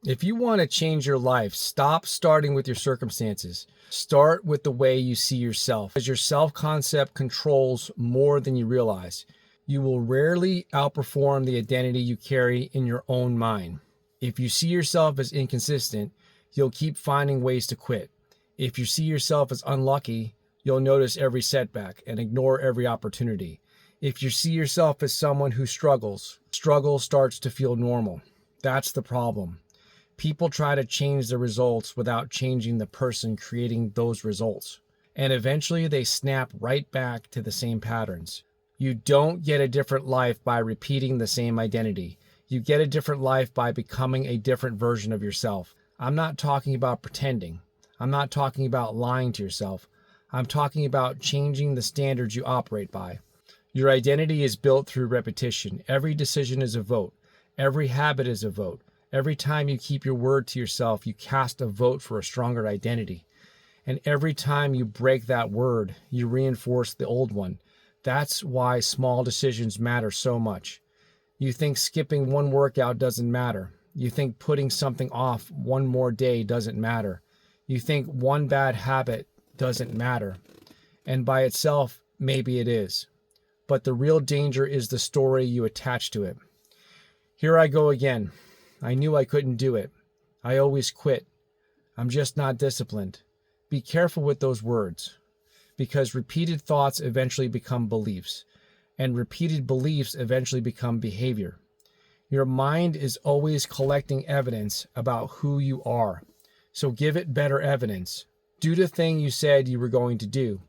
If you want to change your life, stop starting with your circumstances. Start with the way you see yourself, as your self-concept controls more than you realize. You will rarely outperform the identity you carry in your own mind. If you see yourself as inconsistent, you'll keep finding ways to quit. If you see yourself as unlucky, you'll notice every setback and ignore every opportunity. If you see yourself as someone who struggles, struggle starts to feel normal. That's the problem. People try to change the results without changing the person creating those results. And eventually they snap right back to the same patterns. You don't get a different life by repeating the same identity. You get a different life by becoming a different version of yourself. I'm not talking about pretending. I'm not talking about lying to yourself. I'm talking about changing the standards you operate by. Your identity is built through repetition. Every decision is a vote. Every habit is a vote. Every time you keep your word to yourself, you cast a vote for a stronger identity. And every time you break that word, you reinforce the old one. That's why small decisions matter so much. You think skipping one workout doesn't matter. You think putting something off one more day doesn't matter. You think one bad habit doesn't matter. And by itself, maybe it is. But the real danger is the story you attach to it. Here I go again. I knew I couldn't do it. I always quit. I'm just not disciplined. Be careful with those words, because repeated thoughts eventually become beliefs, and repeated beliefs eventually become behavior. Your mind is always collecting evidence about who you are, so give it better evidence. Do the thing you said you were going to do.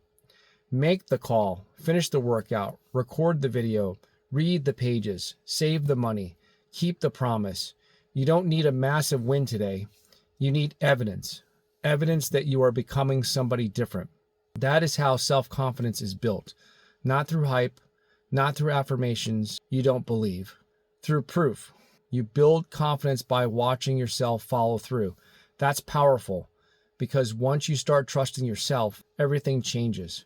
Make the call, finish the workout, record the video, read the pages, save the money, keep the promise. You don't need a massive win today. You need evidence. Evidence that you are becoming somebody different. That is how self-confidence is built. Not through hype, not through affirmations you don't believe. Through proof. You build confidence by watching yourself follow through. That's powerful, because once you start trusting yourself, everything changes.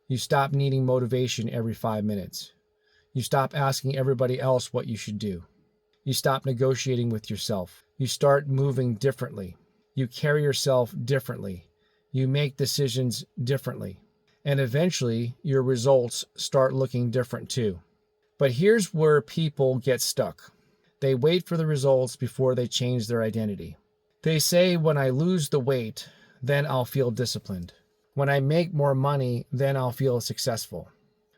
You stop needing motivation every 5 minutes. You stop asking everybody else what you should do. You stop negotiating with yourself. You start moving differently. You carry yourself differently. You make decisions differently. And eventually, your results start looking different too. But here's where people get stuck. They wait for the results before they change their identity. They say, when I lose the weight, then I'll feel disciplined. When I make more money, then I'll feel successful.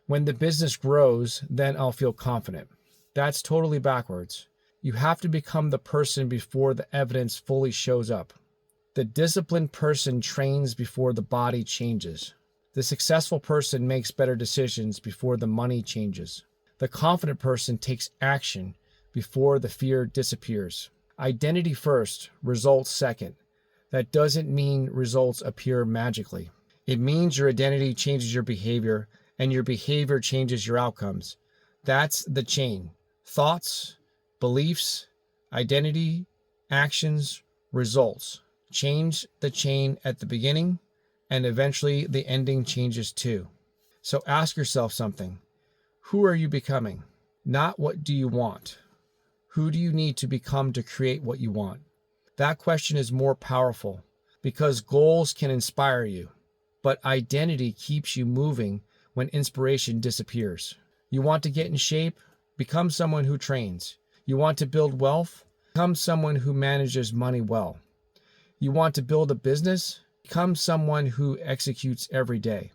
When the business grows, then I'll feel confident. That's totally backwards. You have to become the person before the evidence fully shows up. The disciplined person trains before the body changes. The successful person makes better decisions before the money changes. The confident person takes action before the fear disappears. Identity first, results second. That doesn't mean results appear magically. It means your identity changes your behavior, and your behavior changes your outcomes. That's the chain. Thoughts, beliefs, identity, actions, results. Change the chain at the beginning, and eventually the ending changes too. So ask yourself something. Who are you becoming? Not what do you want. Who do you need to become to create what you want? That question is more powerful, because goals can inspire you, but identity keeps you moving when inspiration disappears. You want to get in shape? Become someone who trains. You want to build wealth? Become someone who manages money well. You want to build a business? Become someone who executes every day.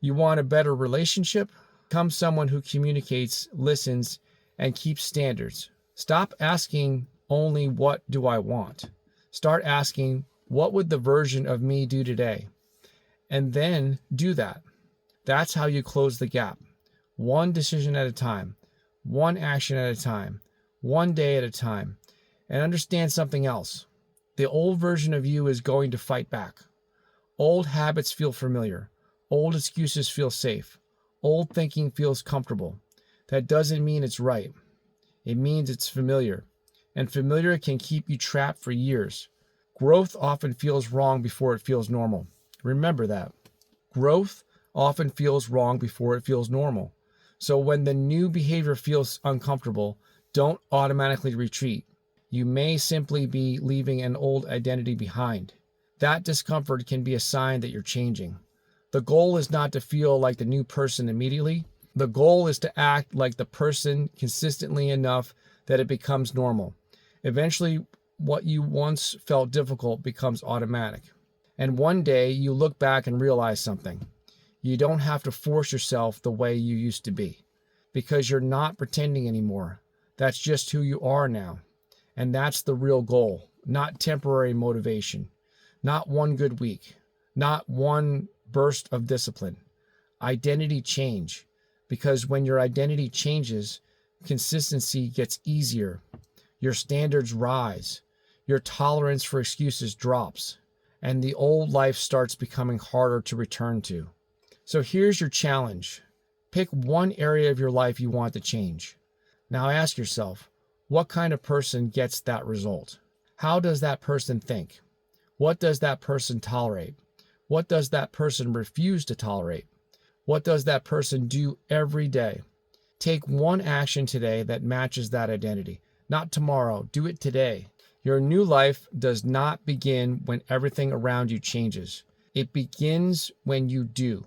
You want a better relationship? Become someone who communicates, listens, and keeps standards. Stop asking only what do I want. Start asking, what would the version of me do today? And then do that. That's how you close the gap. One decision at a time, one action at a time, one day at a time. And understand something else. The old version of you is going to fight back. Old habits feel familiar. Old excuses feel safe. Old thinking feels comfortable. That doesn't mean it's right. It means it's familiar. And familiar can keep you trapped for years. Growth often feels wrong before it feels normal. Remember that. Growth often feels wrong before it feels normal. So when the new behavior feels uncomfortable, don't automatically retreat. You may simply be leaving an old identity behind. That discomfort can be a sign that you're changing. The goal is not to feel like the new person immediately. The goal is to act like the person consistently enough that it becomes normal. Eventually, what you once felt difficult becomes automatic. And one day you look back and realize something. You don't have to force yourself the way you used to be, because you're not pretending anymore. That's just who you are now. And that's the real goal, not temporary motivation, not one good week, not one burst of discipline. Identity change, because when your identity changes, consistency gets easier. Your standards rise. Your tolerance for excuses drops. And the old life starts becoming harder to return to. So here's your challenge. Pick one area of your life you want to change. Now ask yourself, what kind of person gets that result? How does that person think? What does that person tolerate? What does that person refuse to tolerate? What does that person do every day? Take one action today that matches that identity. Not tomorrow. Do it today. Your new life does not begin when everything around you changes. It begins when you do.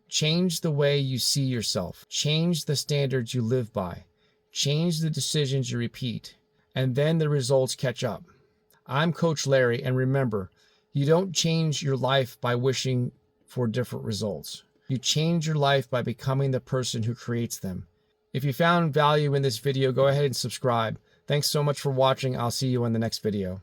Change the way you see yourself. Change the standards you live by. Change the decisions you repeat. And then the results catch up. I'm Coach Larry, and remember, you don't change your life by wishing for different results. You change your life by becoming the person who creates them. If you found value in this video, go ahead and subscribe. Thanks so much for watching. I'll see you in the next video.